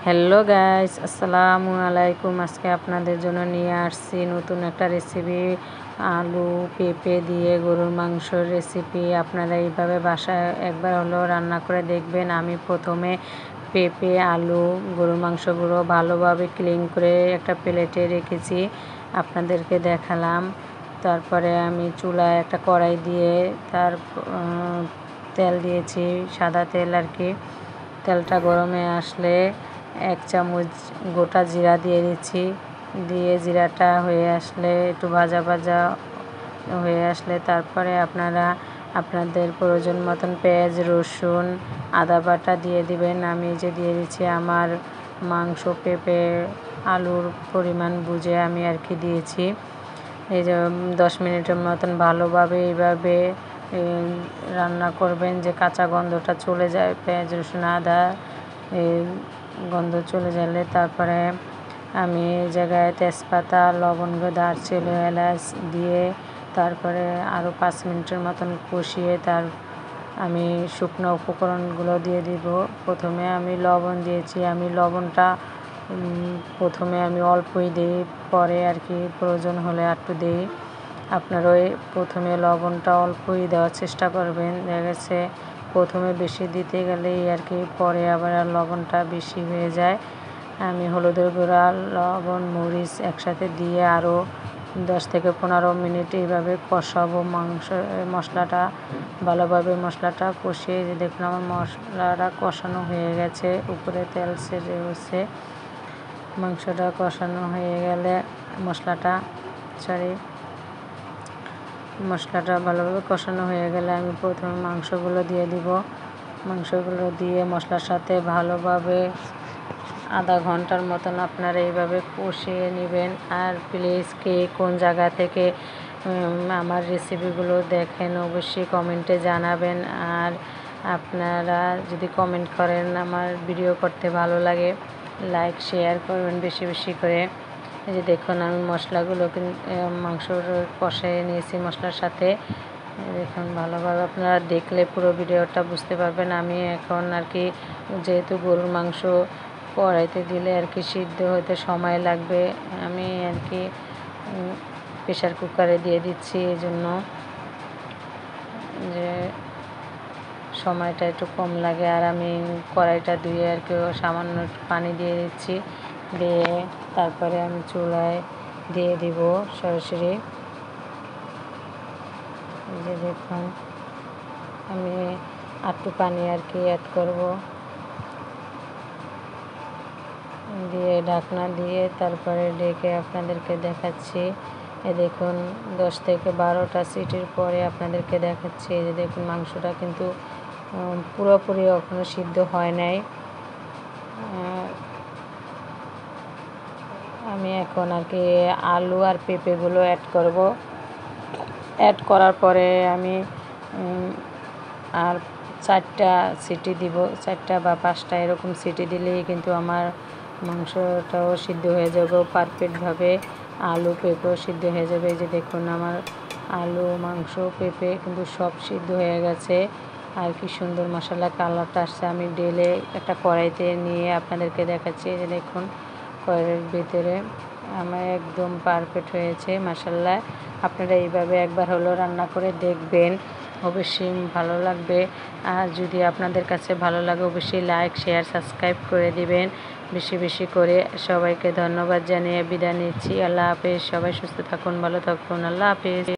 Hello guys, আসসালামু আলাইকুম। আজকে আপনাদের জন্য নিয়ে আসছি নতুন একটা রেসিপি, আলু পেঁপে দিয়ে গরুর মাংসর রেসিপি। আপনারা এইভাবে বাসায় একবার হলেও রান্না করে দেখবেন। আমি প্রথমে পেঁপে আলু গরুর মাংসগুলো ভালোভাবে ক্লিন করে একটা প্লেটে রেখেছি, আপনাদেরকে দেখালাম। তারপরে আমি চুলায় একটা কড়াই দিয়ে তেল দিয়েছি, সাদা তেল আর কি। তেলটা গরমে আসলে 1 চামচ গোটা জিরা দিয়ে দিচ্ছি। দিয়ে জিরাটা হয়ে আসলে একটু ভাজা ভাজা হয়ে আসলে তারপরে আপনারা আপনাদের প্রয়োজন মতন পেঁয়াজ, রসুন, আদা বাটা দিয়ে দিবেন। আমি যে দিয়ে দিচ্ছি আমার মাংস, পেঁপে, আলুর পরিমাণ বুঝে আমি আর কি দিয়েছি। এই যে 10 মিনিটের মতন ভালোভাবে এইভাবে রান্না করবেন, যে কাঁচা গন্ধটা চলে যায়, পেঁয়াজ, রসুন, আদা গন্ধ চলে গেলে তারপরে আমি এই জায়গায় তেজপাতা, লবঙ্গ, দারচিনি, এলাচ দিয়ে তারপরে আরও 5 মিনিটের মতন কষিয়ে আমি শুকনো উপকরণগুলো দিয়ে দিব। প্রথমে আমি লবণ দিয়েছি। আমি লবণটা প্রথমে আমি অল্পই দিই, পরে আর কি প্রয়োজন হলে একটু দিই। আপনারা প্রথমে লবণটা অল্পই দেওয়ার চেষ্টা করবেন। দেখা গেছে প্রথমে বেশি দিতে গেলেই আর কি পরে আবার লবণটা বেশি হয়ে যায়। আমি হলুদের গুঁড়া, লবণ, মরিচ একসাথে দিয়ে আরও 10 থেকে 15 মিনিট এইভাবে কষাবো মশলাটা ভালোভাবে। মশলাটা কষিয়ে যে দেখুন আমার মশলাটা কষানো হয়ে গেছে, উপরে তেল ছেড়ে হচ্ছে। মাংসটা কষানো হয়ে গেলে মশলাটা ভালোভাবে কষানো হয়ে গেলে আমি প্রথমে মাংসগুলো দিয়ে দিব। মাংসগুলো দিয়ে মশলার সাথে ভালোভাবে আধা ঘন্টার মতন আপনারা এইভাবে কষিয়ে নেবেন। আর প্লিজ কে কোন জায়গা থেকে আমার রেসিপিগুলো দেখেন অবশ্যই কমেন্টে জানাবেন। আর আপনারা যদি কমেন্ট করেন আমার ভিডিও করতে ভালো লাগে, লাইক শেয়ার করবেন বেশি বেশি করে। এই যে দেখুন আমি মশলাগুলো মাংসর কষিয়ে নিয়েছি মশলার সাথে। দেখুন ভালোভাবে আপনারা দেখলে পুরো ভিডিওটা বুঝতে পারবেন। আমি এখন আর কি যেহেতু গরুর মাংস কড়াইতে দিলে আর কি সিদ্ধ হতে সময় লাগবে, আমি আর কি প্রেশার কুকারে দিয়ে দিচ্ছি, এই জন্য যে সময়টা একটু কম লাগে। আর আমি কড়াইটা ধুয়ে আর কি সামান্য একটু পানি দিয়ে দিচ্ছি, দিয়ে তারপরে আমি চুলায় দিয়ে দিব সরাসরি। এই যে দেখুন আমি একটু পানি আর কি অ্যাড করব, দিয়ে ঢাকনা দিয়ে তারপরে ডেকে আপনাদেরকে দেখাচ্ছি। এ দেখুন 10 থেকে 12টা সিটির পরে আপনাদেরকে দেখাচ্ছি। এই যে দেখুন মাংসটা কিন্তু পুরোপুরি এখনও সিদ্ধ হয় নাই। আমি এখন আর কি আলু আর পেঁপেগুলো অ্যাড করব। অ্যাড করার পরে আমি আর 4টা সিটি দিব, 4টা বা 5টা এরকম সিটি দিলেই কিন্তু আমার মাংসটাও সিদ্ধ হয়ে যাবে পারফেক্টভাবে, আলু পেঁপেও সিদ্ধ হয়ে যাবে। এই যে দেখুন আমার আলু, মাংস, পেঁপে কিন্তু সব সিদ্ধ হয়ে গেছে। আর কি সুন্দর মশলা কালারটা আসছে। আমি ঢেলে একটা কড়াইতে নিয়ে আপনাদেরকে দেখাচ্ছি। এই যে দেখুন কড়াইয়ের ভিতরে আমার একদম পারফেক্ট হয়েছে মাশাআল্লাহ। আপনারা এইভাবে একবার হলেও রান্না করে দেখবেন, অবশ্যই ভালো লাগবে। আর যদি আপনাদের কাছে ভালো লাগে অবশ্যই লাইক শেয়ার সাবস্ক্রাইব করে দিবেন বেশি বেশি করে। সবাইকে ধন্যবাদ জানিয়ে বিদায় নিচ্ছি। আল্লাহ হাফেজ। সবাই সুস্থ থাকুন, ভালো থাকুন। আল্লাহ হাফেজ।